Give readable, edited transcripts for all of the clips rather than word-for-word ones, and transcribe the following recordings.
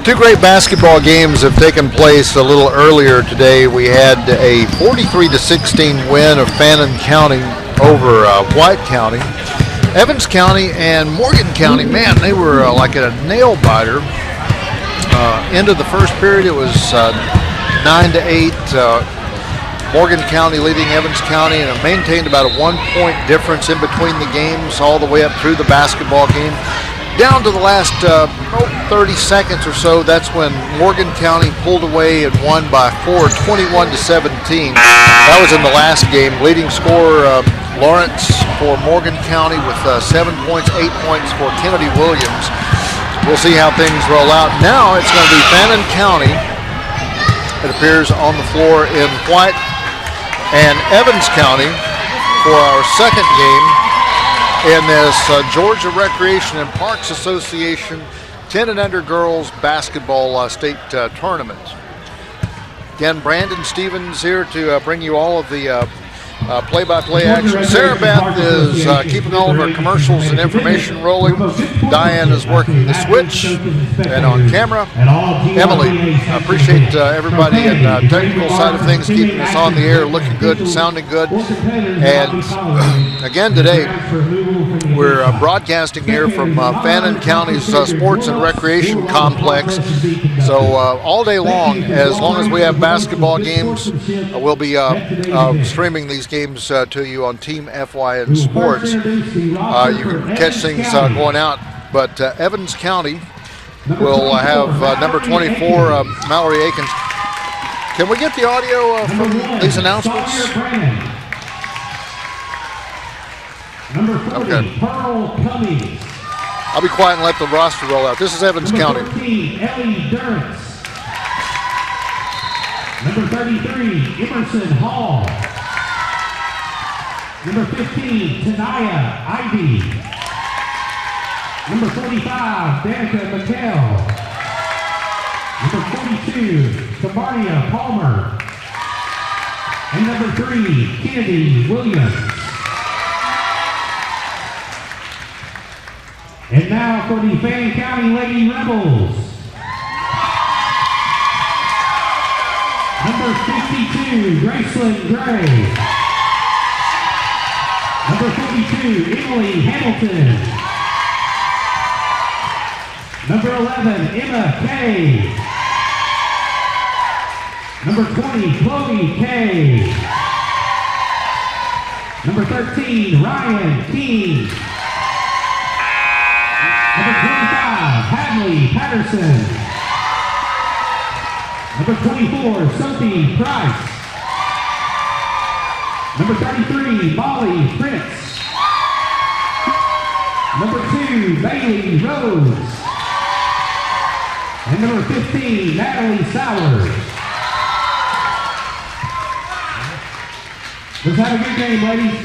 Two great basketball games have taken place a little earlier today. We had a 43-16 win of Fannin County over White County. Evans County and Morgan County, man, they were like a nail biter. End of the first period, it was 9-8. Morgan County leading Evans County, and it maintained about a 1-point difference in between the games all the way up through the basketball game. Down to the last 30 seconds or so, that's when Morgan County pulled away and won by 4, 21-17. That was in the last game. Leading scorer Lawrence for Morgan County with 7 points, 8 points for Kennedy Williams. We'll see how things roll out. Now it's going to be Fannin County, it appears, on the floor in White, and Evans County for our second game in this Georgia Recreation and Parks Association 10 and under girls basketball state tournament. Again, Brandon Stevens here to bring you all of the play-by-play action. Sarah Beth is keeping all of our commercials and information rolling. Diane is working the switch and on camera. Emily, I appreciate everybody in the technical side of things keeping us on the air, looking good, sounding good. And again today, we're broadcasting here from Fannin County's Sports and Recreation Complex. So all day long as we have basketball games, we'll be streaming these games to you on Team FYN Sports. You can catch things going out, but Evans County will have number 24, Mallory Akins. Can we get the audio from these announcements? Okay. I'll be quiet and let the roster roll out. This is Evans County. Number 33, Emerson Hall. Number 15, Tanaya Ivy. Number 45, Danica McHale. Number 42, Tabarnia Palmer. And number 3, Kennedy Williams. And now for the Fannin County Lady Rebels. Number 52, Graceland Gray. Number 42, Emily Hamilton. Number 11, Emma Kay. Number 20, Chloe Kay. Number 13, Ryan King. Number 25, Hadley Patterson. Number 24, Sophie Price. Number 33, Molly Prince. Number 2, Bailey Rose. And number 15, Natalie Sowers. Let's have a good game, ladies.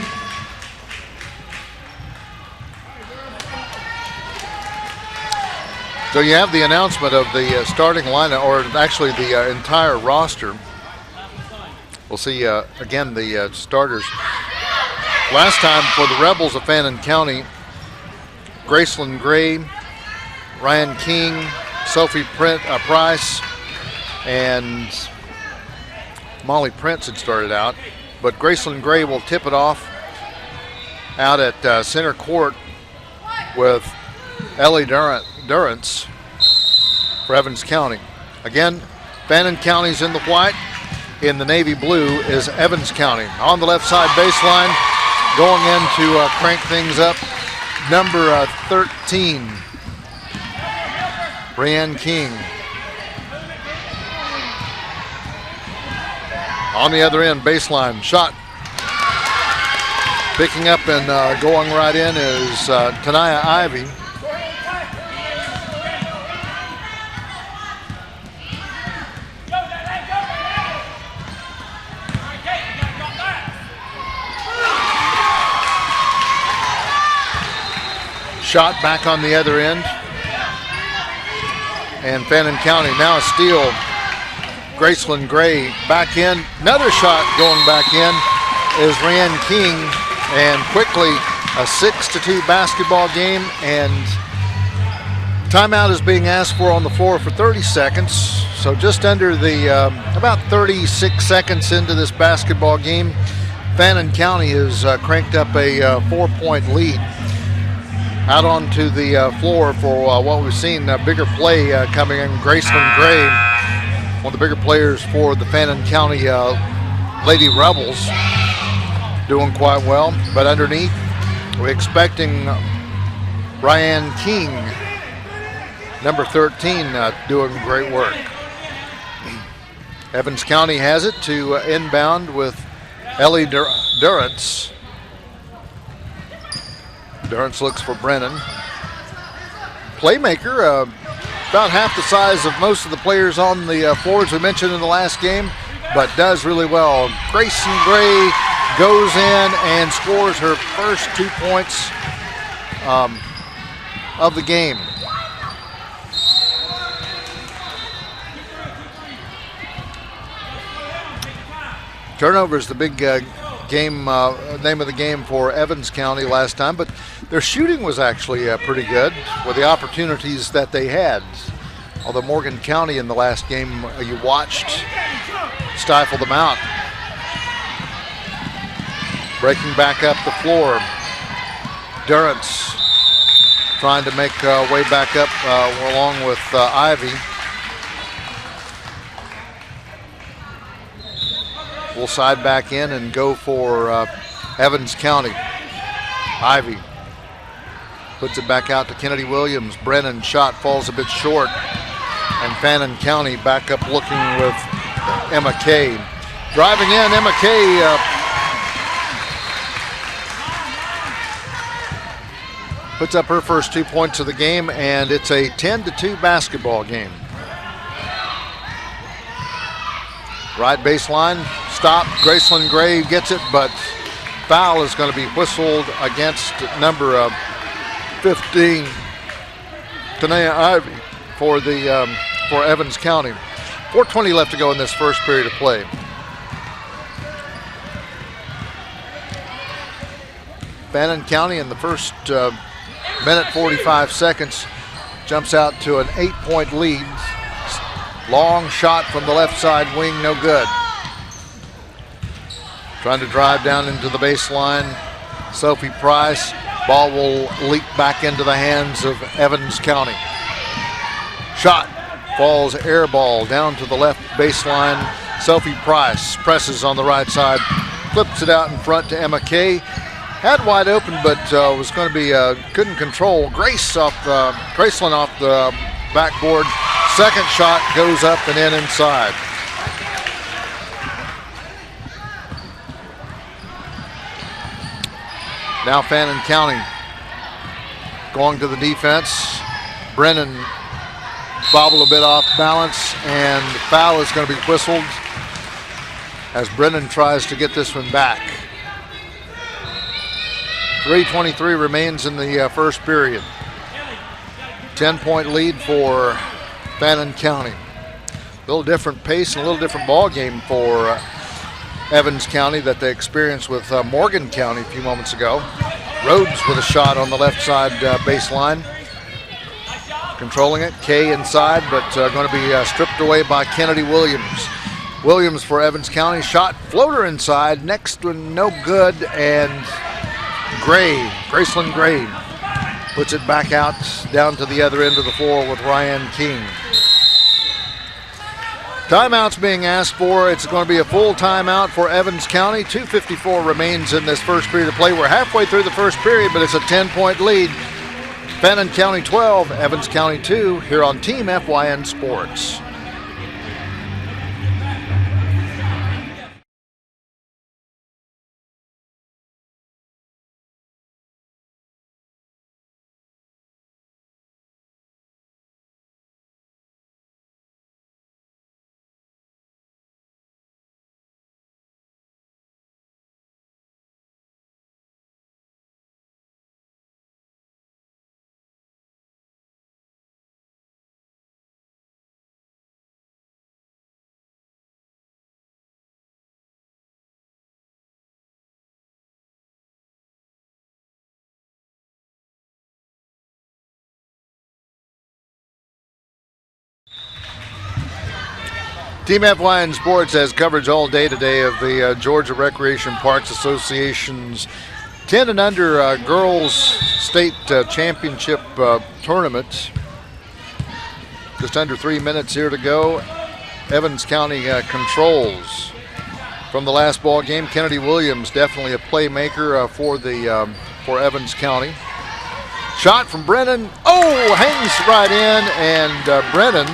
So you have the announcement of the starting lineup, or actually the entire roster. We'll see again the starters. Last time for the Rebels of Fannin County, Graceland Gray, Ryan King, Sophie Price, and Molly Prince had started out. But Graceland Gray will tip it off out at center court with Ellie Durrance for Evans County. Again, Fannin County's in the white. In the navy blue is Evans County. On the left side baseline, going in to crank things up, number 13, Brianne King. On the other end, baseline shot. Picking up and going right in is Tanaya Ivy. Shot back on the other end. And Fannin County now a steal. Graceland Gray back in. Another shot going back in is Ryan King. And quickly a 6-2 basketball game. And Timeout is being asked for on the floor for 30 seconds. So just under the, about 36 seconds into this basketball game, Fannin County has cranked up a 4-point lead. Out onto the floor for what we've seen, a bigger play coming in. Graceland Gray, one of the bigger players for the Fannin County Lady Rebels, doing quite well. But underneath, we're expecting Ryan King, number 13, doing great work. Evans County has it to inbound with Ellie Durrance. Durrance looks for Brennan. Playmaker, about half the size of most of the players on the floors we mentioned in the last game, but does really well. Grayson Gray goes in and scores her first 2 points of the game. Turnover is the big name of the game for Evans County last time, but their shooting was actually pretty good with the opportunities that they had. Although Morgan County in the last game you watched stifle them out. Breaking back up the floor. Durrance trying to make way back up along with Ivy. We'll side back in and go for Evans County. Ivy puts it back out to Kennedy Williams. Brennan shot falls a bit short. And Fannin County back up looking with Emma Kay. Driving in, Emma Kay puts up her first 2 points of the game, and it's a 10-2 basketball game. Right baseline, stop. Graceland Gray gets it, but foul is going to be whistled against number 15, Tanea Ivy, for Evans County. 4:20 left to go in this first period of play. Fannin County in the first minute 45 seconds jumps out to an 8-point lead. Long shot from the left side wing, no good. Trying to drive down into the baseline. Sophie Price. Ball will leap back into the hands of Evans County. Shot falls air ball down to the left baseline. Sophie Price presses on the right side. Flips it out in front to Emma Kay. Had wide open, but was going to be, couldn't control. Graceland off the backboard. Second shot goes up and in inside. Now Fannin County going to the defense. Brennan bobbled a bit off balance, and the foul is going to be whistled as Brennan tries to get this one back. 3:23 remains in the first period. 10-point lead for Fannin County. A little different pace and a little different ball game for Evans County that they experienced with Morgan County a few moments ago. Rhodes with a shot on the left side baseline. Controlling it, Kay inside, but going to be stripped away by Kennedy Williams. Williams for Evans County, shot floater inside, next one no good, and Graceland Gray puts it back out down to the other end of the floor with Ryan King. Timeout's being asked for. It's going to be a full timeout for Evans County. 2:54 remains in this first period of play. We're halfway through the first period, but it's a 10-point lead. Fannin County 12, Evans County 2, here on Team FYN Sports. Team FYN Sports has coverage all day today of the Georgia Recreation Parks Association's 10 and under girls state championship tournament. Just under 3 minutes here to go. Evans County controls from the last ball game. Kennedy Williams, definitely a playmaker for Evans County. Shot from Brennan. Oh, hangs right in, and Brennan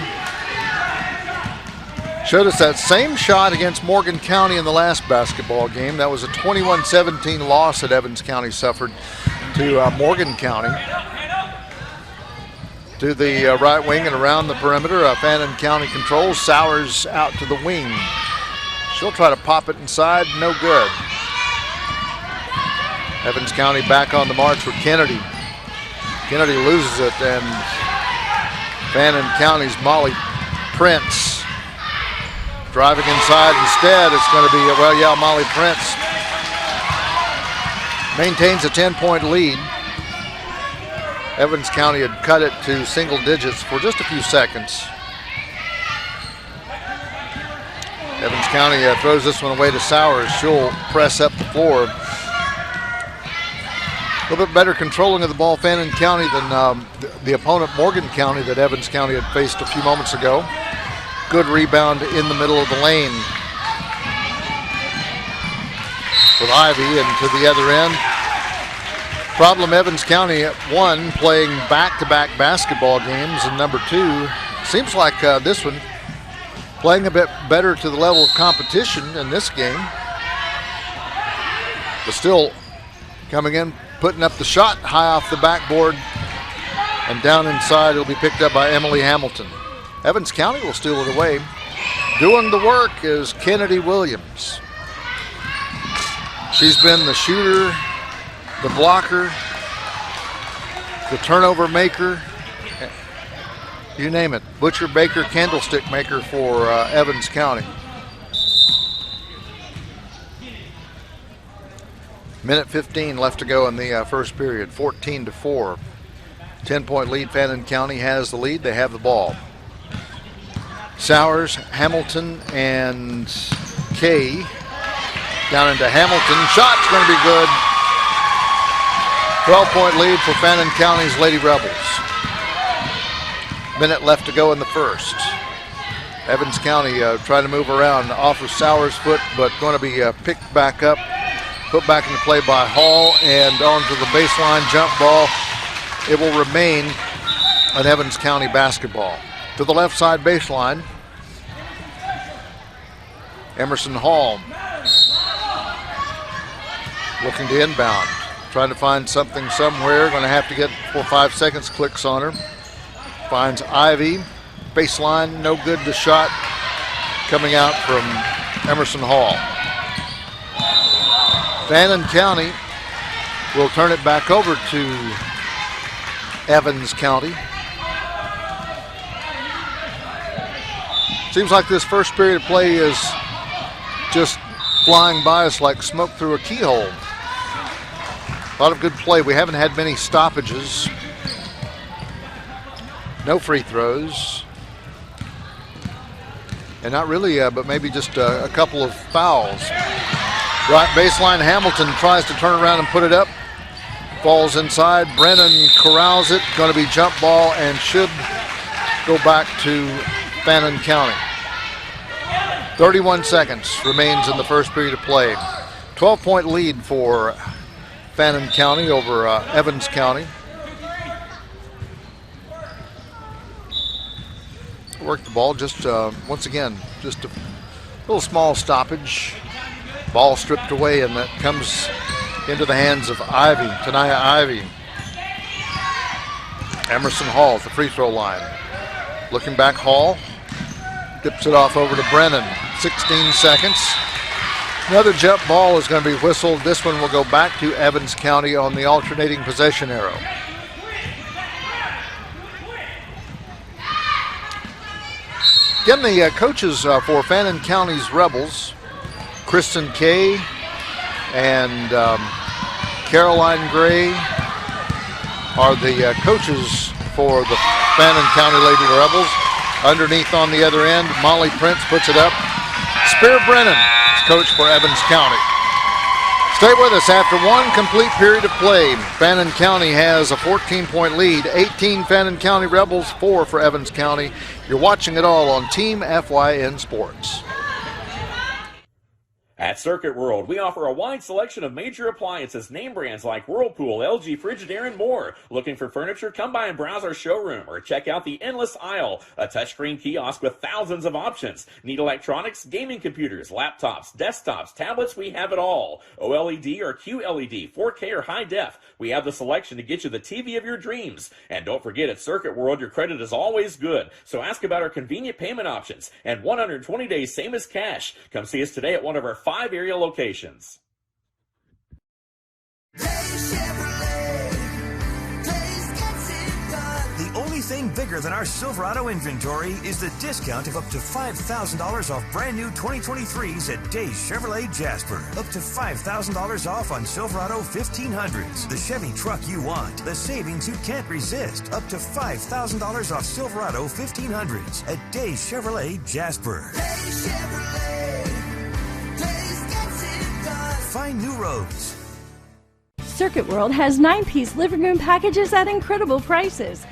showed us that same shot against Morgan County in the last basketball game. That was a 21-17 loss that Evans County suffered to Morgan County. To the right wing and around the perimeter, Fannin County controls. Sowers out to the wing. She'll try to pop it inside, no good. Evans County back on the march with Kennedy. Kennedy loses it, and Fannin County's Molly Prince driving inside instead. It's going to be, Molly Prince maintains a 10-point lead. Evans County had cut it to single digits for just a few seconds. Evans County throws this one away to Sowers. She'll press up the floor. A little bit better controlling of the ball, Fannin County, than the opponent, Morgan County, that Evans County had faced a few moments ago. Good rebound in the middle of the lane with Ivy, and to the other end. Problem, Evans County, one, playing back-to-back basketball games, and number two, seems like this one playing a bit better to the level of competition in this game, but still coming in, putting up the shot high off the backboard, and down inside it'll be picked up by Emily Hamilton. Evans County will steal it away. Doing the work is Kennedy Williams. She's been the shooter, the blocker, the turnover maker, you name it. Butcher, baker, candlestick maker for Evans County. Minute 15 left to go in the first period, 14-4. 10-point lead, Fannin County has the lead. They have the ball. Sowers, Hamilton, and Kay down into Hamilton. Shot's going to be good. 12-point lead for Fannin County's Lady Rebels. Minute left to go in the first. Evans County trying to move around off of Sowers' foot, but going to be picked back up, put back into play by Hall, and onto the baseline jump ball. It will remain an Evans County basketball. To the left side baseline, Emerson Hall looking to inbound, trying to find something somewhere. Going to have to get 4 or 5 seconds. Clicks on her. Finds Ivy. Baseline, no good. The shot coming out from Emerson Hall. Fannin County will turn it back over to Evans County. Seems like this first period of play is just flying by us like smoke through a keyhole. A lot of good play. We haven't had many stoppages. No free throws. And not really, but maybe just a couple of fouls. Right baseline, Hamilton tries to turn around and put it up. Falls inside. Brennan corrals it. Going to be jump ball and should go back to Fannin County. 31 seconds remains in the first period of play. 12-point lead for Fannin County over Evans County. Work the ball just once again, just a little small stoppage. Ball stripped away, and that comes into the hands of Ivy, Tanaya Ivy. Emerson Hall at the free throw line. Looking back, Hall dips it off over to Brennan. 16 seconds. Another jump ball is going to be whistled. This one will go back to Evans County on the alternating possession arrow. Again, the coaches for Fannin County's Rebels, Kristen Kay and Caroline Gray, are the coaches for the Fannin County Lady Rebels. Underneath on the other end, Molly Prince puts it up. Spear Brennan is coach for Evans County. Stay with us. After one complete period of play, Fannin County has a 14-point lead. 18 Fannin County Rebels, 4 for Evans County. You're watching it all on Team FYN Sports. At Circuit World, we offer a wide selection of major appliances, name brands like Whirlpool, LG, Frigidaire, and more. Looking for furniture? Come by and browse our showroom or check out the Endless Aisle, a touchscreen kiosk with thousands of options. Need electronics, gaming computers, laptops, desktops, tablets? We have it all. OLED or QLED, 4K or high def. We have the selection to get you the TV of your dreams. And don't forget, at Circuit World, your credit is always good. So ask about our convenient payment options and 120 days, same as cash. Come see us today at one of our 5 area locations. The only thing bigger than our Silverado inventory is the discount of up to $5,000 off brand new 2023s at Days Chevrolet Jasper. Up to $5,000 off on Silverado 1500s, the Chevy truck you want, the savings you can't resist. Up to $5,000 off Silverado 1500s at Days Chevrolet Jasper. Days Chevrolet. Find new roads. Circuit World has 9-piece living room packages at incredible prices.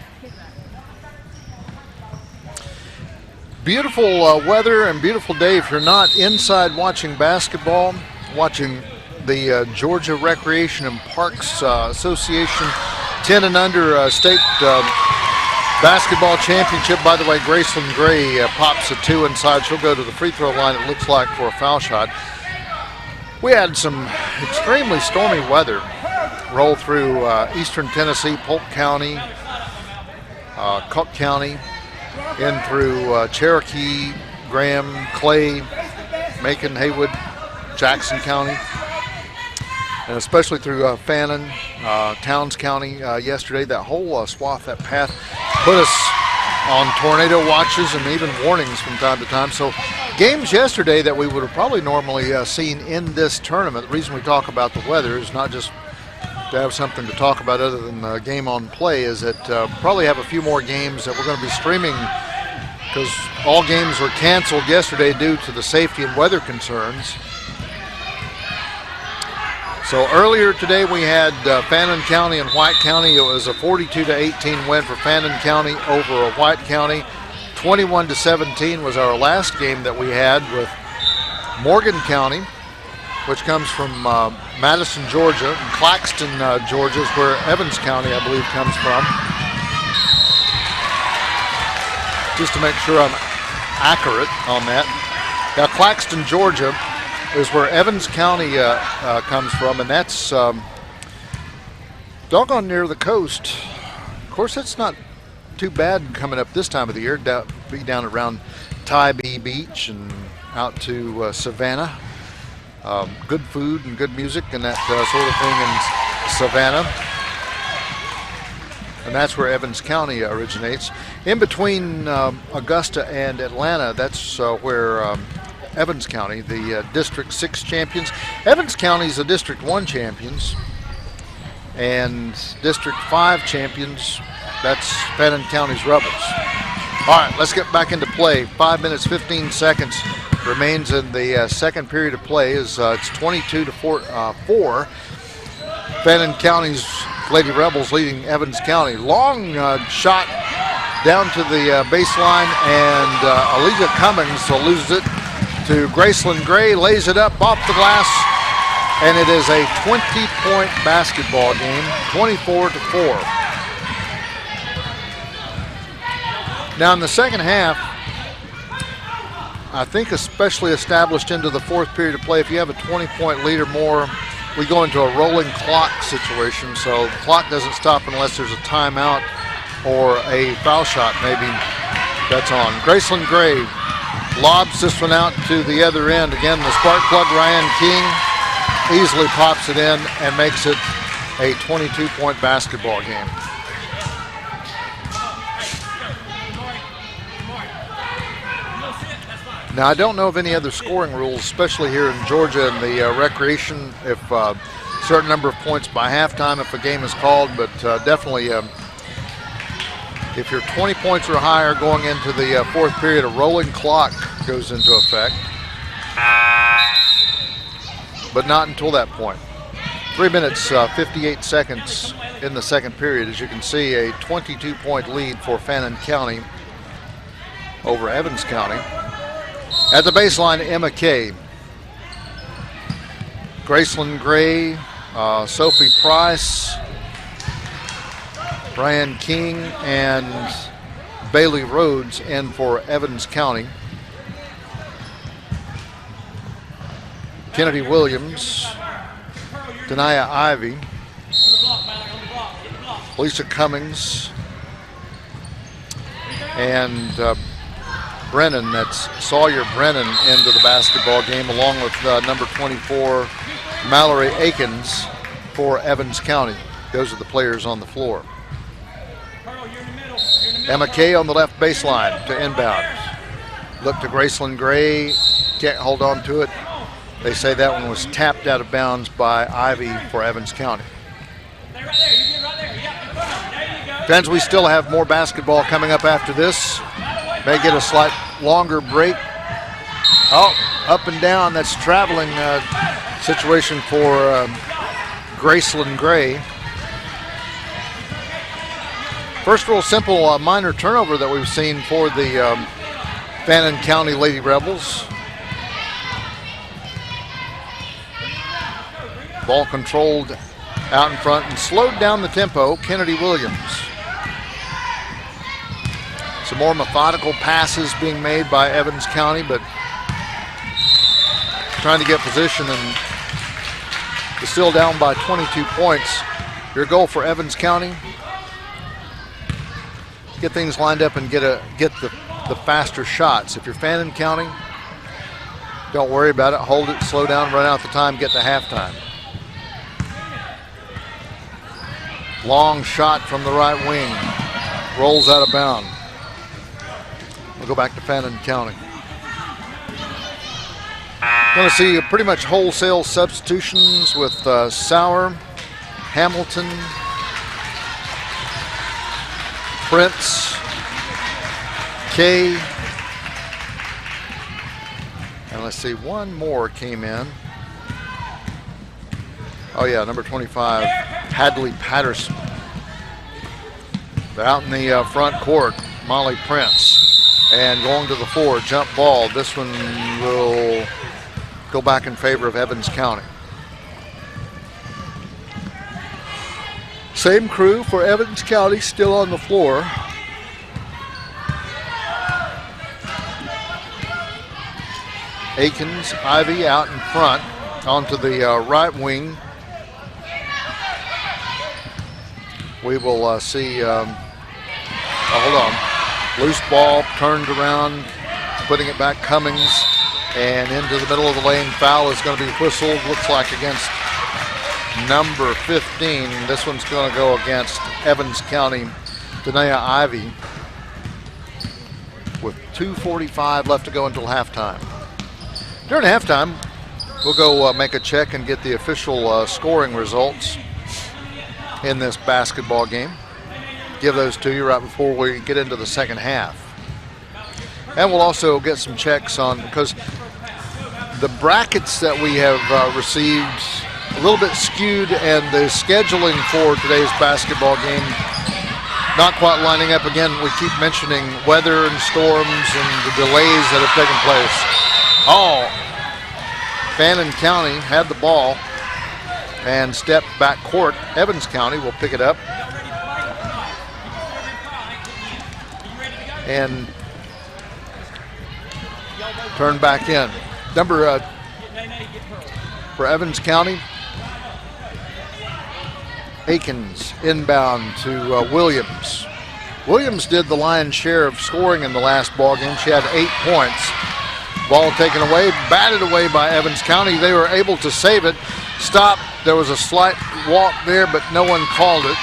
Beautiful weather and beautiful day if you're not inside watching basketball, watching the Georgia Recreation and Parks Association 10 and under state basketball championship. By the way, Graceland Gray pops a 2 inside. She'll go to the free throw line, it looks like, for a foul shot. We had some extremely stormy weather roll through eastern Tennessee, Polk County, Cook County, in through Cherokee, Graham, Clay, Macon, Haywood, Jackson County, and especially through Fannin, Towns County yesterday. That whole swath, that path, put us on tornado watches and even warnings from time to time. So games yesterday that we would have probably normally seen in this tournament. The reason we talk about the weather is not just to have something to talk about other than the game on play, is that probably have a few more games that we're going to be streaming, because all games were canceled yesterday due to the safety and weather concerns. So earlier today we had Fannin County and White County. It was a 42-18 win for Fannin County over White County. 21-17 was our last game that we had with Morgan County, which comes from Madison, Georgia. And Claxton, Georgia is where Evans County, I believe, comes from. Just to make sure I'm accurate on that. Now, Claxton, Georgia is where Evans County comes from, and that's doggone near the coast. Of course, that's not too bad coming up this time of the year. Be down around Tybee Beach and out to Savannah. Good food and good music and that sort of thing in Savannah. And that's where Evans County originates. In between Augusta and Atlanta, that's where Evans County, the District 6 champions. Evans County is the District 1 champions. And District 5 champions, that's Fannin County's Rebels. All right, let's get back into play. 5 minutes, 15 seconds remains in the second period of play. It's 22-4. Fannin County's Lady Rebels leading Evans County. Long shot down to the baseline, and Alicia Cummings loses it to Graceland Gray, lays it up off the glass, and it is a 20-point basketball game, 24-4. Now in the second half, I think especially established into the fourth period of play, if you have a 20-point lead or more, we go into a rolling clock situation. So the clock doesn't stop unless there's a timeout or a foul shot maybe that's on. Graceland Gray lobs this one out to the other end. Again, the spark plug, Ryan King, easily pops it in and makes it a 22-point basketball game. Now, I don't know of any other scoring rules, especially here in Georgia in the recreation, if a certain number of points by halftime if a game is called, but definitely If you're 20 points or higher going into the fourth period, a rolling clock goes into effect. But not until that point. 3 minutes, 58 seconds in the second period. As you can see, a 22-point lead for Fannin County over Evans County. At the baseline, Emma Kay, Graceland Gray, Sophie Price, Brian King, and Bailey Rhodes in for Evans County. Kennedy Williams, Denia Ivy, Lisa Cummings, and Brennan, that's Sawyer Brennan, into the basketball game, along with number 24, Mallory Akins, for Evans County. Those are the players on the floor. Emma Kay on the left baseline to inbound. Look to Graceland Gray, can't hold on to it. They say that one was tapped out of bounds by Ivy for Evans County. Friends, we still have more basketball coming up after this. May get a slight longer break. Oh, up and down, that's traveling situation for Graceland Gray. First real simple minor turnover that we've seen for the Fannin County Lady Rebels. Ball controlled out in front and slowed down the tempo, Kennedy Williams. Some more methodical passes being made by Evans County, but trying to get position, and is still down by 22 points. Your goal for Evans County, get things lined up and get the faster shots. If you're Fannin County, don't worry about it. Hold it, slow down, run out the time, get to halftime. Long shot from the right wing. Rolls out of bounds. We'll go back to Fannin County. Going to see pretty much wholesale substitutions with Sauer, Hamilton, Prince, Kay, and let's see, one more came in. Oh yeah, number 25, Hadley Patterson. They're out in the front court, Molly Prince. And going to the floor, jump ball. This one will go back in favor of Evans County. Same crew for Evans County still on the floor. Akins, Ivy out in front, onto the right wing. We will see, hold on, loose ball turned around, putting it back Cummings, and into the middle of the lane. Foul is going to be whistled, looks like against number 15. This one's going to go against Evans County, Denia Ivy, with 2:45 left to go until halftime. During halftime, we'll go make a check and get the official scoring results in this basketball game. Give those to you right before we get into the second half. And we'll also get some checks on, because the brackets that we have received a little bit skewed, and the scheduling for today's basketball game not quite lining up. Again, we keep mentioning weather and storms and the delays that have taken place. Oh, Fannin County had the ball and stepped back court. Evans County will pick it up and turn back in. Number for Evans County, Akins inbound to Williams. Williams did the lion's share of scoring in the last ball game. She had 8 points. Ball taken away, batted away by Evans County. They were able to save it. Stop. There was a slight walk there, but no one called it.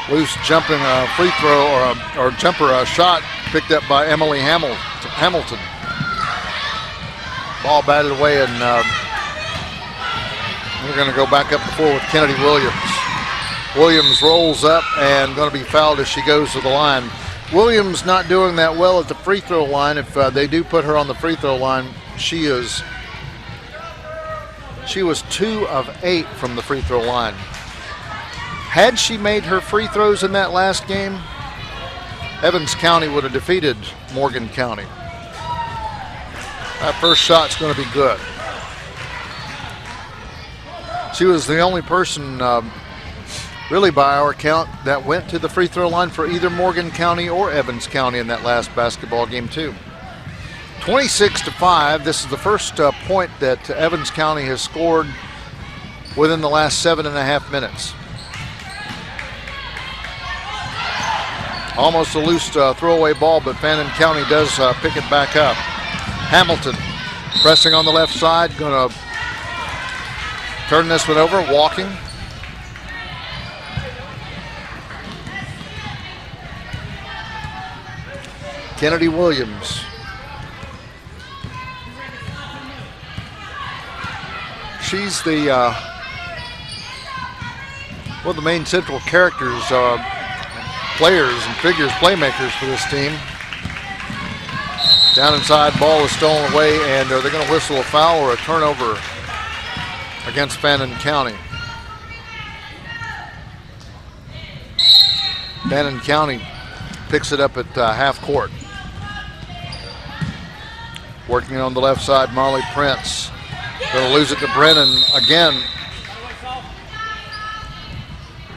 Loose jumping free throw or jumper shot picked up by Emily Hamilton. Ball batted away, and we're going to go back up the floor with Kennedy Williams. Williams rolls up and going to be fouled as she goes to the line. Williams not doing that well at the free throw line. If they do put her on the free throw line, she was 2 of 8 from the free throw line. Had she made her free throws in that last game, Evans County would have defeated Morgan County. That first shot's going to be good. She was the only person, really by our count, that went to the free throw line for either Morgan County or Evans County in that last basketball game too. 26-5. This is the first point that Evans County has scored within the last 7.5 minutes. Almost a loose throwaway ball, but Fannin County does pick it back up. Hamilton pressing on the left side, going to turn this one over, walking. Kennedy Williams. She's the one of the main central characters, players and figures, playmakers for this team. Down inside, ball is stolen away, and are they going to whistle a foul or a turnover against Fannin County? Fannin County picks it up at half court. Working on the left side, Molly Prince. Going to lose it to Brennan again.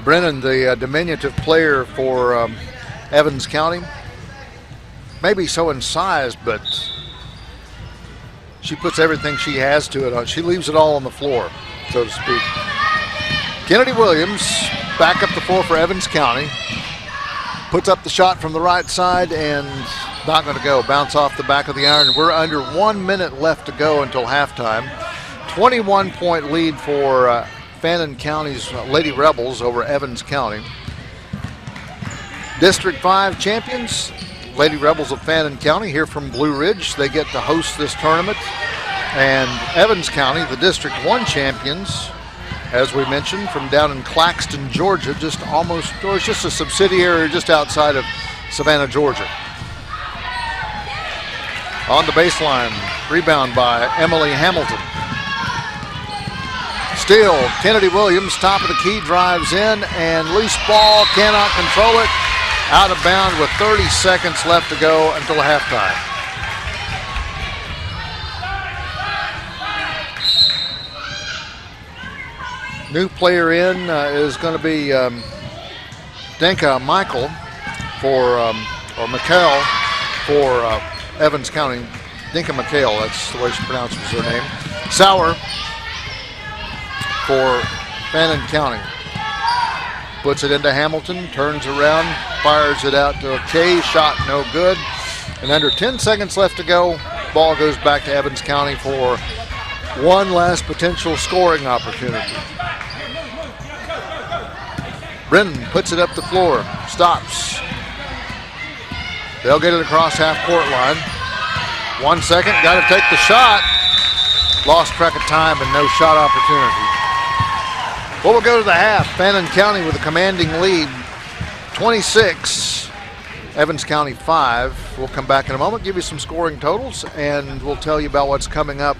Brennan, the diminutive player for Evans County. Maybe so in size, but she puts everything she has to it. She leaves it all on the floor, so to speak. Kennedy Williams back up the floor for Evans County. Puts up the shot from the right side and not going to go. Bounce off the back of the iron. We're under 1 minute left to go until halftime. 21-point lead for Fannin County's Lady Rebels over Evans County. District 5 champions, Lady Rebels of Fannin County, here from Blue Ridge. They get to host this tournament. And Evans County, the District 1 champions, as we mentioned, from down in Claxton, Georgia, just almost, or it's just a subsidiary just outside of Savannah, Georgia. On the baseline, rebound by Emily Hamilton. Still, Kennedy Williams, top of the key, drives in, and loose ball, cannot control it. Out of bounds with 30 seconds left to go until halftime. New player in is going to be Denka Michael for, or McHale for Evans County. Denka McHale, that's the way she pronounces her name. Sauer for Fannin County. Puts it into Hamilton, turns around, fires it out to a K, shot no good. And under 10 seconds left to go, ball goes back to Evans County for one last potential scoring opportunity. Brennan puts it up the floor, stops. They'll get it across half-court line. 1 second, got to take the shot. Lost track of time and no shot opportunity. Well, we'll go to the half. Fannin County with a commanding lead, 26. Evans County 5. We'll come back in a moment, give you some scoring totals, and we'll tell you about what's coming up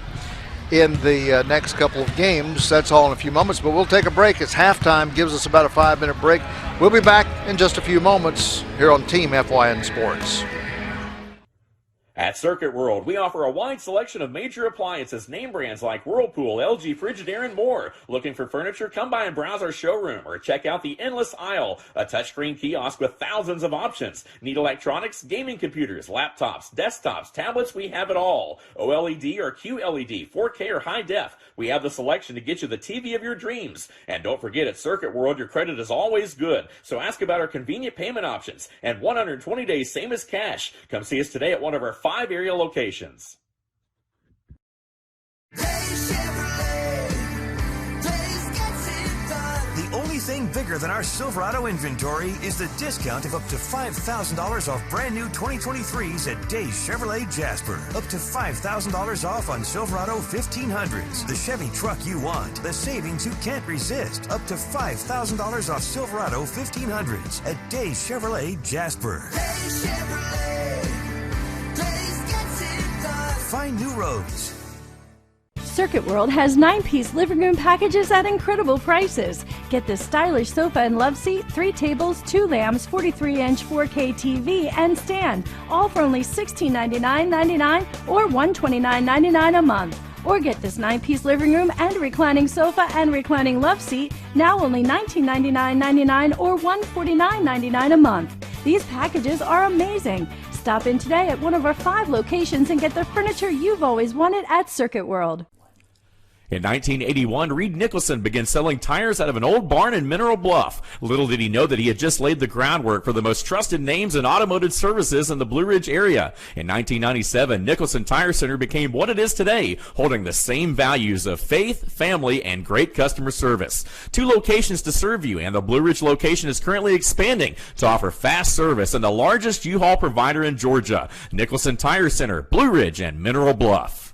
in the next couple of games. That's all in a few moments, but we'll take a break. It's halftime, gives us about a 5-minute break. We'll be back in just a few moments here on Team FYN Sports. At Circuit World, we offer a wide selection of major appliances, name brands like Whirlpool, LG, Frigidaire, and more. Looking for furniture? Come by and browse our showroom or check out the Endless Aisle, a touchscreen kiosk with thousands of options. Need electronics, gaming computers, laptops, desktops, tablets? We have it all. OLED or QLED, 4K or high def. We have the selection to get you the TV of your dreams. And don't forget, at Circuit World, your credit is always good. So ask about our convenient payment options and 120 days, same as cash. Come see us today at one of our 5 area locations. The only thing bigger than our Silverado inventory is the discount of up to $5,000 off brand new 2023s at Days Chevrolet Jasper. Up to $5,000 off on Silverado 1500s, the Chevy truck you want, the savings you can't resist. Up to $5,000 off Silverado 1500s at Days Chevrolet Jasper. Days Chevrolet. Days gets it done. Find new roads. Circuit World has 9-piece living room packages at incredible prices. Get this stylish sofa and love seat, 3 tables, 2 lamps, 43-inch 4K TV, and stand, all for only $1699.99 or $129.99 a month. Or get this 9-piece living room and reclining sofa and reclining love seat, now only $1999.99 or $149.99 a month. These packages are amazing. Stop in today at one of our 5 locations and get the furniture you've always wanted at Circuit World. In 1981, Reed Nicholson began selling tires out of an old barn in Mineral Bluff. Little did he know that he had just laid the groundwork for the most trusted names in automotive services in the Blue Ridge area. In 1997, Nicholson Tire Center became what it is today, holding the same values of faith, family, and great customer service. 2 locations to serve you, and the Blue Ridge location is currently expanding to offer fast service and the largest U-Haul provider in Georgia. Nicholson Tire Center, Blue Ridge, and Mineral Bluff.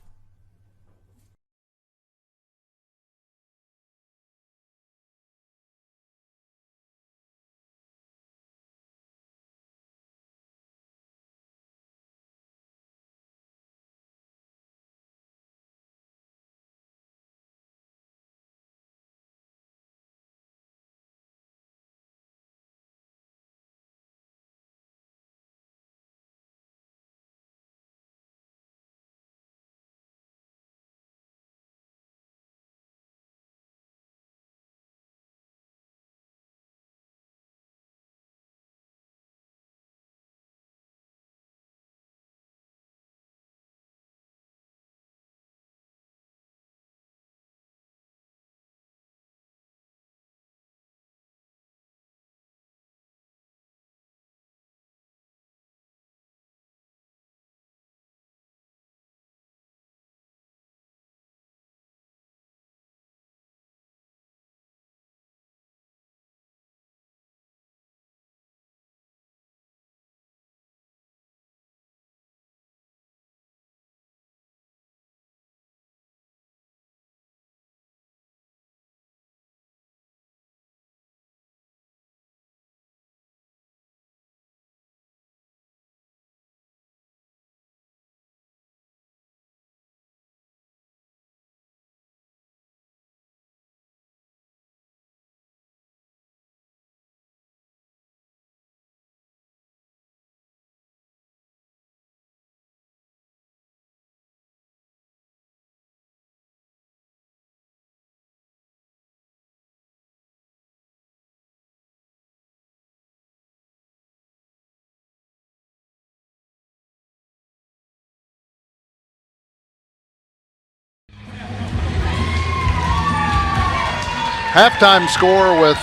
Halftime score with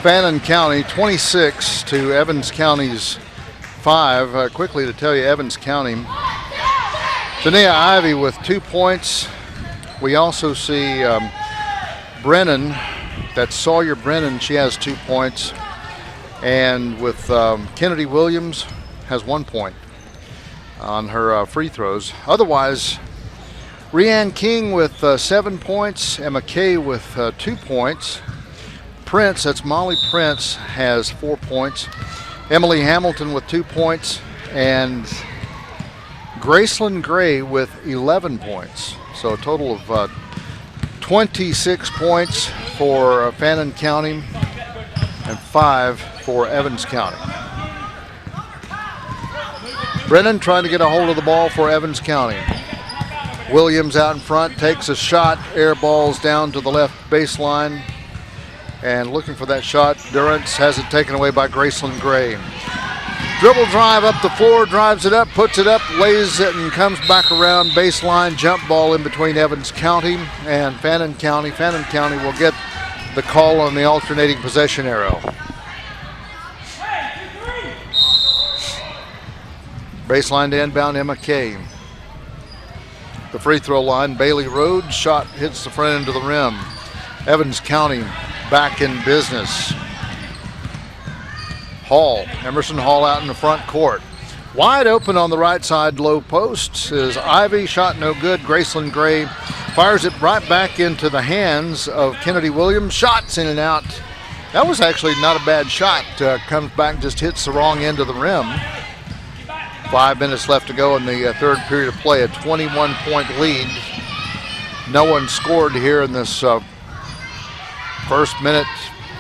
Fannin County 26 to Evans County's 5. Quickly to tell you, Evans County, Janaea Ivy with 2 points. We also see Brennan, that's Sawyer Brennan, she has 2 points. And with Kennedy Williams has 1 point on her free throws. Otherwise, Rianne King with 7 points, Emma Kay with 2 points. Prince, that's Molly Prince, has 4 points. Emily Hamilton with 2 points, and Gracelyn Gray with 11 points. So a total of 26 points for Fannin County and 5 for Evans County. Brennan trying to get a hold of the ball for Evans County. Williams out in front, takes a shot, air balls down to the left baseline, and looking for that shot. Durrance has it taken away by Gracelyn Gray. Dribble drive up the floor, drives it up, puts it up, lays it, and comes back around baseline. Jump ball in between Evans County and Fannin County. Fannin County will get the call on the alternating possession arrow. Baseline to inbound, Emma Kay. The free throw line, Bailey Rhodes, shot hits the front end of the rim. Evans County back in business. Emerson Hall out in the front court. Wide open on the right side, low post is Ivy. Shot no good. Graceland Gray fires it right back into the hands of Kennedy Williams. Shots in and out. That was actually not a bad shot. Comes back, just hits the wrong end of the rim. 5 minutes left to go in the third period of play. A 21-point lead. No one scored here in this first minute,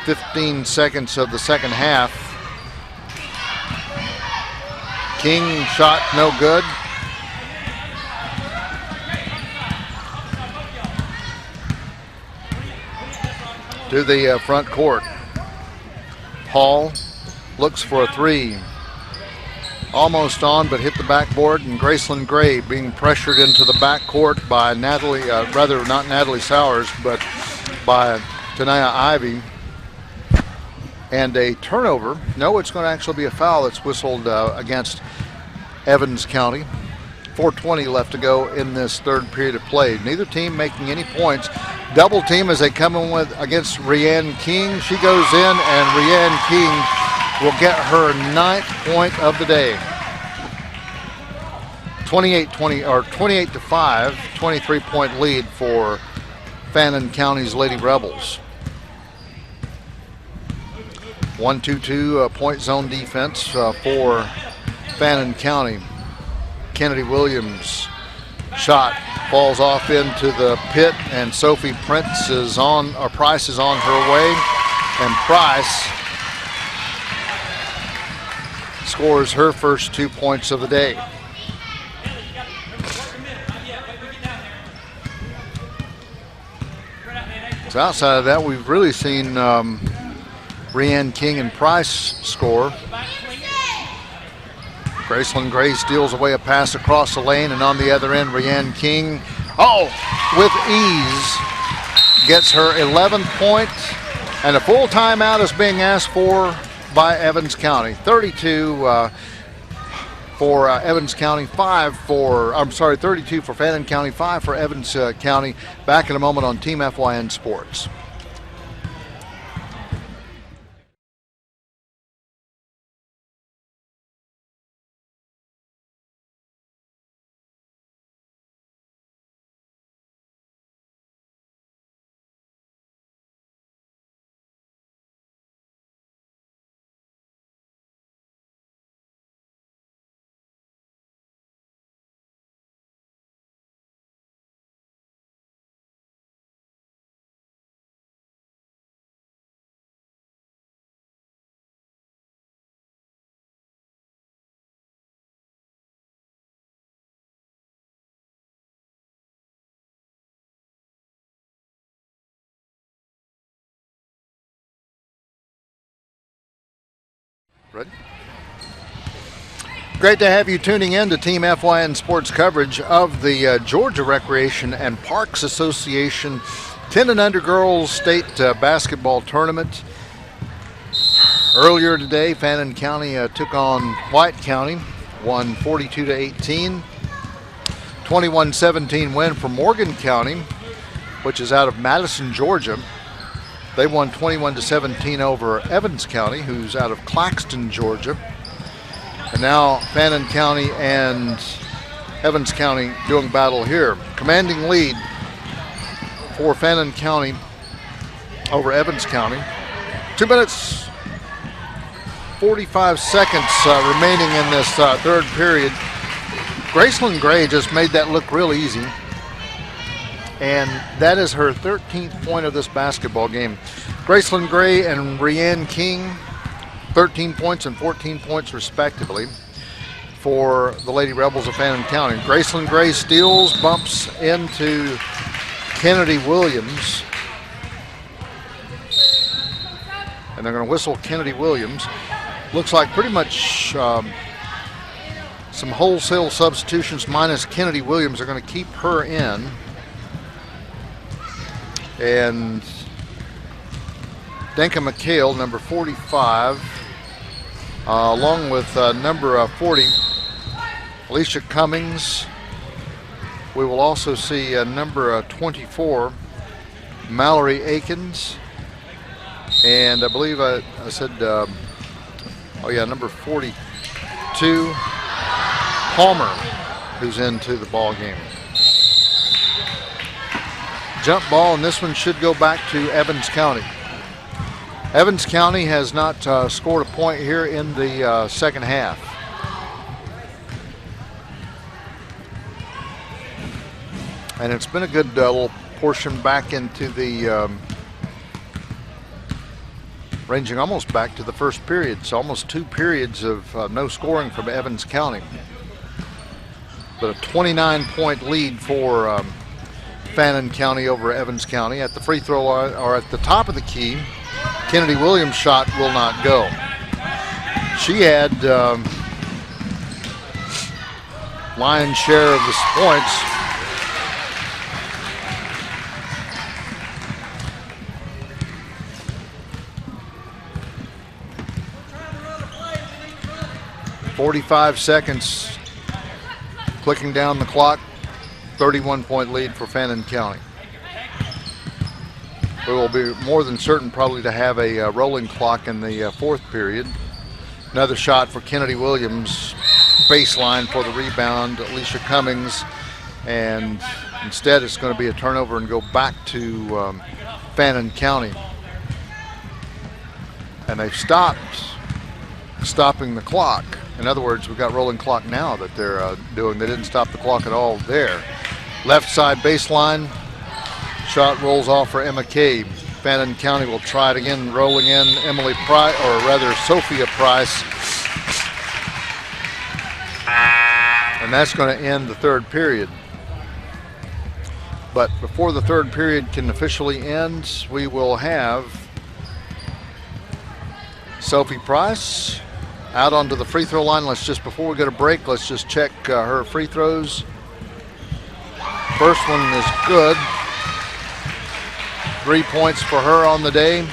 15 seconds of the second half. King shot no good. To the front court. Hall looks for a three. Almost on, but hit the backboard, and Graceland Gray being pressured into the backcourt by not Natalie Sowers, but by Tanaya Ivy. And a turnover. No, it's going to actually be a foul that's whistled against Evans County. 4:20 left to go in this third period of play. Neither team making any points. Double team as they come in with against Rianne King. She goes in, and Rianne King will get her 9th point of the day. 28-5, 23-point lead for Fannin County's Lady Rebels. 1-2-2 point zone defense for Fannin County. Kennedy Williams shot falls off into the pit, and Sophie Price is on her way, and Price scores her first 2 points of the day. So outside of that, we've really seen Rianne King and Price score. Graceland Gray steals away a pass across the lane, and on the other end, Rianne King, with ease, gets her 11th point, and a full timeout is being asked for by Evans County. 32 for Evans County, 32 for Fannin County, 5 for Evans County. Back in a moment on Team FYN Sports. Ready? Great to have you tuning in to Team FYN Sports coverage of the Georgia Recreation and Parks Association 10 and Under Girls State Basketball Tournament. Earlier today, Fannin County took on White County, won 42-18. 21-17 win for Morgan County, which is out of Madison, Georgia. They won 21-17 over Evans County, who's out of Claxton, Georgia. And now Fannin County and Evans County doing battle here. Commanding lead for Fannin County over Evans County. 2 minutes, 45 seconds remaining in this third period. Graceland Gray just made that look real easy. And that is her 13th point of this basketball game. Graceland Gray and Rianne King, 13 points and 14 points respectively for the Lady Rebels of Fannin County. Graceland Gray steals, bumps into Kennedy Williams. And they're going to whistle Kennedy Williams. Looks like pretty much some wholesale substitutions minus Kennedy Williams are going to keep her in. And Denka McHale, number 45, along with number 40, Alicia Cummings. We will also see number 24, Mallory Akins. And I believe I said, oh yeah, number 42, Palmer, who's into the ball game. Jump ball, and this one should go back to Evans County. Evans County has not scored a point here in the second half. And it's been a good little portion back into the ranging almost back to the first period. So almost 2 periods of no scoring from Evans County. But a 29-point lead for Fannin County over Evans County. At the free throw line, or at the top of the key, Kennedy Williams' shot will not go. She had lion's share of the points. "45 seconds, clicking down the clock, 31-point lead for Fannin County. We will be more than certain probably to have a rolling clock in the fourth period. Another shot for Kennedy Williams, baseline for the rebound, Alicia Cummings, and instead it's going to be a turnover and go back to Fannin County. And they've stopping the clock. In other words, we've got rolling clock now that they're doing. They didn't stop the clock at all there. Left side baseline. Shot rolls off for Emma Cave. Fannin County will try it again, rolling in Emily Price, or rather Sophia Price. And that's going to end the third period. But before the third period can officially end, we will have Sophie Price out onto the free throw line. Before we go to break, let's just check her free throws. First one is good. 3 points for her on the day.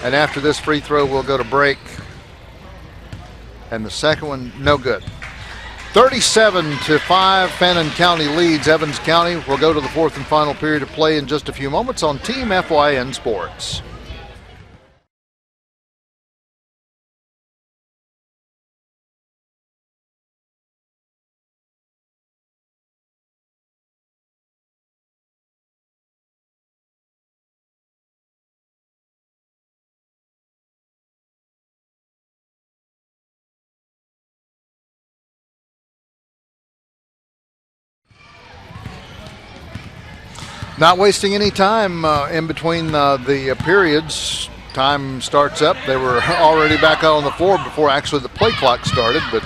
And after this free throw, we'll go to break. And the second one, no good. 37-5, Fannin County leads Evans County. We'll go to the fourth and final period of play in just a few moments on Team FYN Sports. Not wasting any time in between the periods. Time starts up. They were already back out on the floor before actually the play clock started, but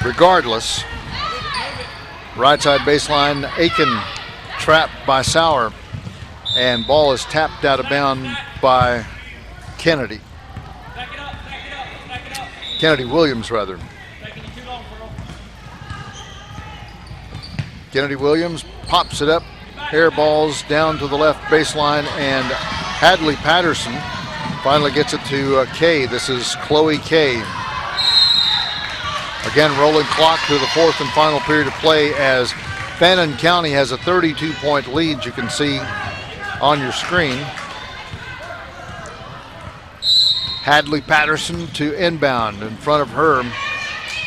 regardless, right side baseline, Aiken trapped by Sauer, and ball is tapped out of bounds by Kennedy. Kennedy Williams, rather. Kennedy Williams pops it up. Air balls down to the left baseline, and Hadley Patterson finally gets it to Kay. This is Chloe Kay. Again, rolling clock through the fourth and final period of play as Fannin County has a 32-point lead, you can see on your screen. Hadley Patterson to inbound. In front of her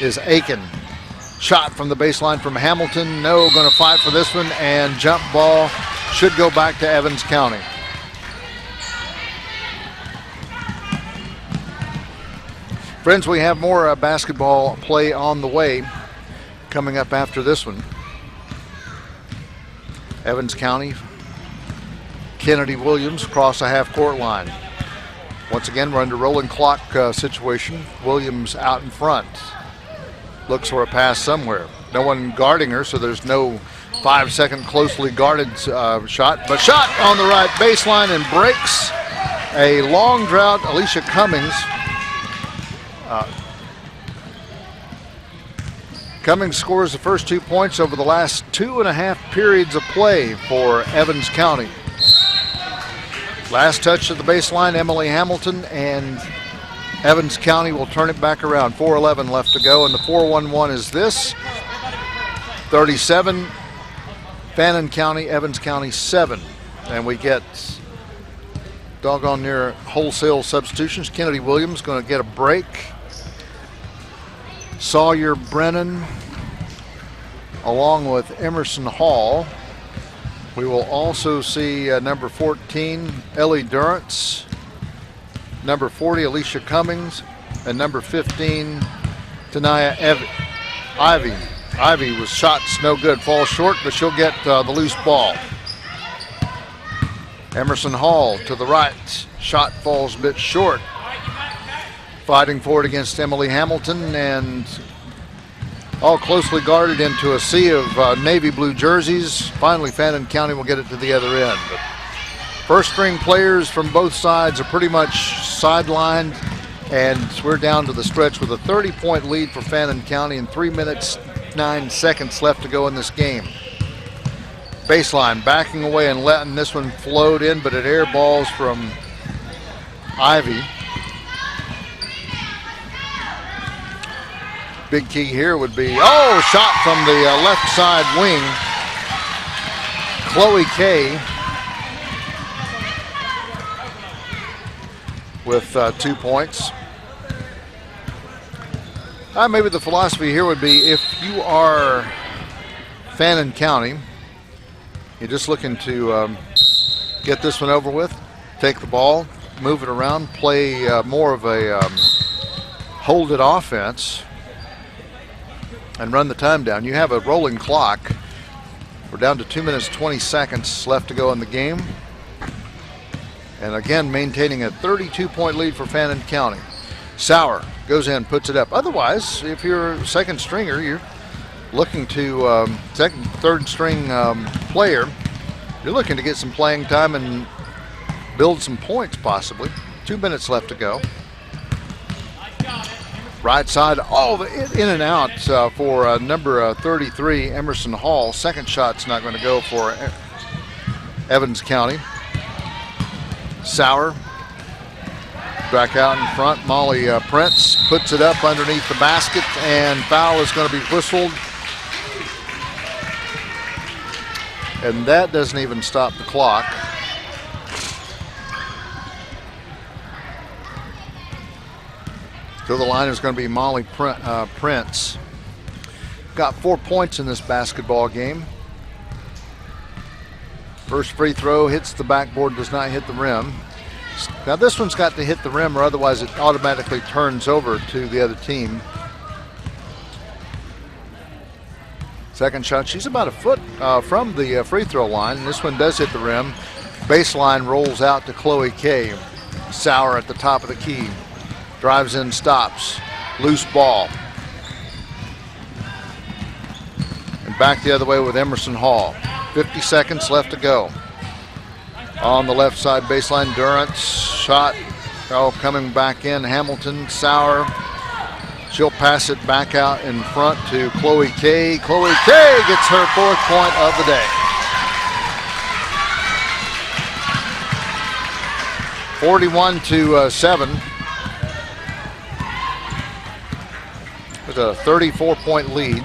is Aiken. Shot from the baseline from Hamilton. No, going to fight for this one, and jump ball should go back to Evans County. Friends, we have more basketball play on the way coming up after this one. Evans County, Kennedy Williams across the half-court line. Once again, we're under rolling clock situation. Williams out in front. Looks for a pass somewhere. No one guarding her, so there's no 5-second closely guarded shot. But shot on the right baseline and breaks a long drought. Alicia Cummings. Cummings scores the first 2 points over the last 2.5 periods of play for Evans County. Last touch of the baseline, Emily Hamilton, and Evans County will turn it back around. 4:11 left to go, and the 4-1-1 is this. 37, Fannin County, Evans County 7. And we get doggone near wholesale substitutions. Kennedy Williams going to get a break. Sawyer Brennan along with Emerson Hall. We will also see number 14, Ellie Durrance, number 40, Alicia Cummings, and number 15, Tania Ivy. Ivy was shots no good, falls short, but she'll get the loose ball. Emerson Hall to the right, shot falls a bit short. Fighting for it against Emily Hamilton, and all closely guarded into a sea of navy blue jerseys. Finally, Fannin County will get it to the other end. But first string players from both sides are pretty much sidelined, and we're down to the stretch with a 30-point lead for Fannin County and 3 minutes, 9 seconds left to go in this game. Baseline backing away and letting this one float in, but it air balls from Ivy. Big key here would be, shot from the left side wing. Chloe Kay with 2 points. Maybe the philosophy here would be, if you are Fannin County, you're just looking to get this one over with, take the ball, move it around, play more of a hold it offense, and run the time down. You have a rolling clock. We're down to 2 minutes, 20 seconds left to go in the game. And again, maintaining a 32-point lead for Fannin County. Sauer goes in, puts it up. Otherwise, if you're a second stringer, you're looking to second, third string player, you're looking to get some playing time and build some points possibly. 2 minutes left to go. Right side, in and out for number 33, Emerson Hall. Second shot's not going to go for Evans County. Sauer back out in front. Molly Prince puts it up underneath the basket, and foul is going to be whistled. And that doesn't even stop the clock. To the line is going to be Molly Prince. Got 4 points in this basketball game. First free throw hits the backboard, does not hit the rim. Now this one's got to hit the rim, or otherwise it automatically turns over to the other team. Second shot, she's about a foot from the free throw line, and this one does hit the rim. Baseline rolls out to Chloe Kay. Sauer at the top of the key. Drives in, stops. Loose ball. And back the other way with Emerson Hall. 50 seconds left to go. On the left side baseline, Durrance. Shot. Coming back in. Hamilton, Sauer. She'll pass it back out in front to Chloe Kay. Chloe Kay gets her 4th point of the day. 41-7. With a 34-point lead.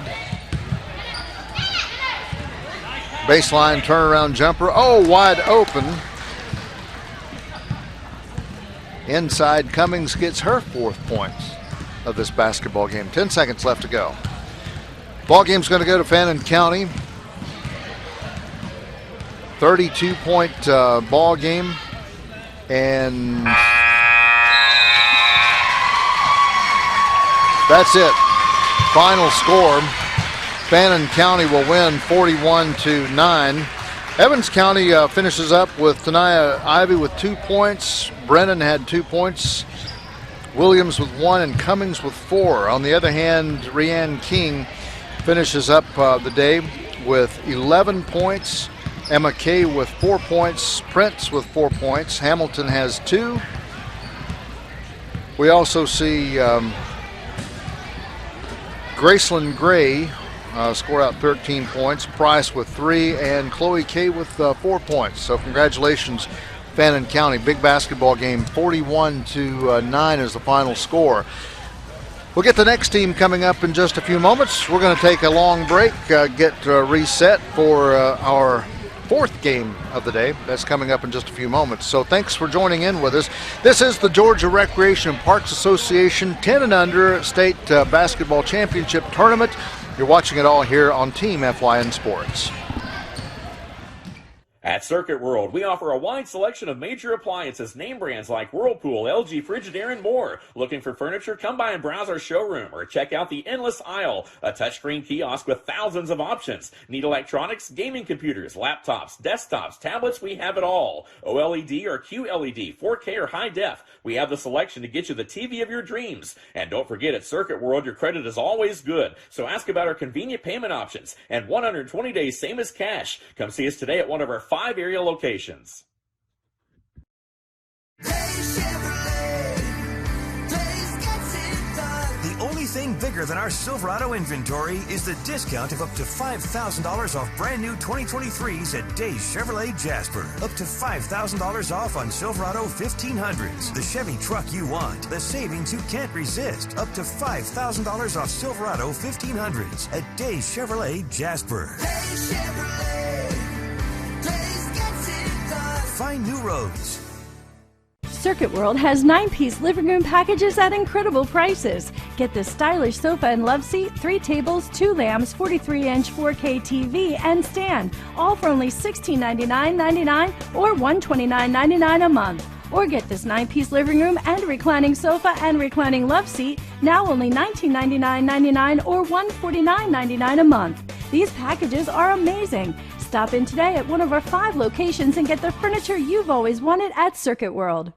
Baseline turnaround jumper. Wide open. Inside, Cummings gets her 4th point of this basketball game. 10 seconds left to go. Ball game's going to go to Fannin County. 32-point ball game. And that's it. Final score, Fannin County will win 41-9. Evans County finishes up with Tania Ivy with 2 points. Brennan had 2 points. Williams with 1 and Cummings with 4. On the other hand, Rianne King finishes up the day with 11 points. Emma Kay with 4 points. Prince with 4 points. Hamilton has 2. We also see Graceland Gray score out 13 points, Price with 3, and Chloe Kay with 4 points. So congratulations, Fannin County. Big basketball game, 41-9 is the final score. We'll get the next team coming up in just a few moments. We're going to take a long break, get reset for our fourth game of the day. That's coming up in just a few moments. So thanks for joining in with us. This is the Georgia Recreation and Parks Association 10 and under state basketball championship tournament. You're watching it all here on Team FYN Sports. At Circuit World, we offer a wide selection of major appliances, name brands like Whirlpool, LG, Frigidaire, and more. Looking for furniture? Come by and browse our showroom or check out the endless aisle, a touchscreen kiosk with thousands of options. Need electronics, gaming computers, laptops, desktops, tablets? We have it all. OLED or QLED, 4K or high def. We have the selection to get you the TV of your dreams. And don't forget, at Circuit World, your credit is always good. So ask about our convenient payment options and 120 days, same as cash. Come see us today at one of our 5 area locations. The only thing bigger than our Silverado inventory is the discount of up to $5,000 off brand new 2023s at Days Chevrolet Jasper. Up to $5,000 off on Silverado 1500s, the Chevy truck you want, the savings you can't resist. Up to $5,000 off Silverado 1500s at Days Chevrolet Jasper. Find new roads. Circuit World has 9-piece living room packages at incredible prices. Get this stylish sofa and love seat, 3 tables, 2 lamps, 43-inch 4K TV, and stand, all for only $1699.99 or $129.99 a month. Or get this 9-piece living room and reclining sofa and reclining love seat, now only $1999.99 or $149.99 a month. These packages are amazing. Stop in today at one of our 5 locations and get the furniture you've always wanted at Circuit World.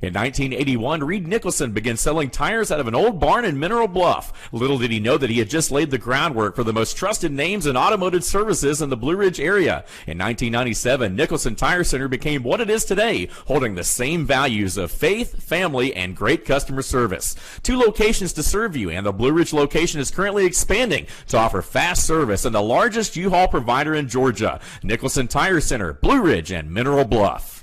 In 1981, Reed Nicholson began selling tires out of an old barn in Mineral Bluff. Little did he know that he had just laid the groundwork for the most trusted names in automotive services in the Blue Ridge area. In 1997, Nicholson Tire Center became what it is today, holding the same values of faith, family, and great customer service. 2 locations to serve you, and the Blue Ridge location is currently expanding to offer fast service and the largest U-Haul provider in Georgia. Nicholson Tire Center, Blue Ridge, and Mineral Bluff.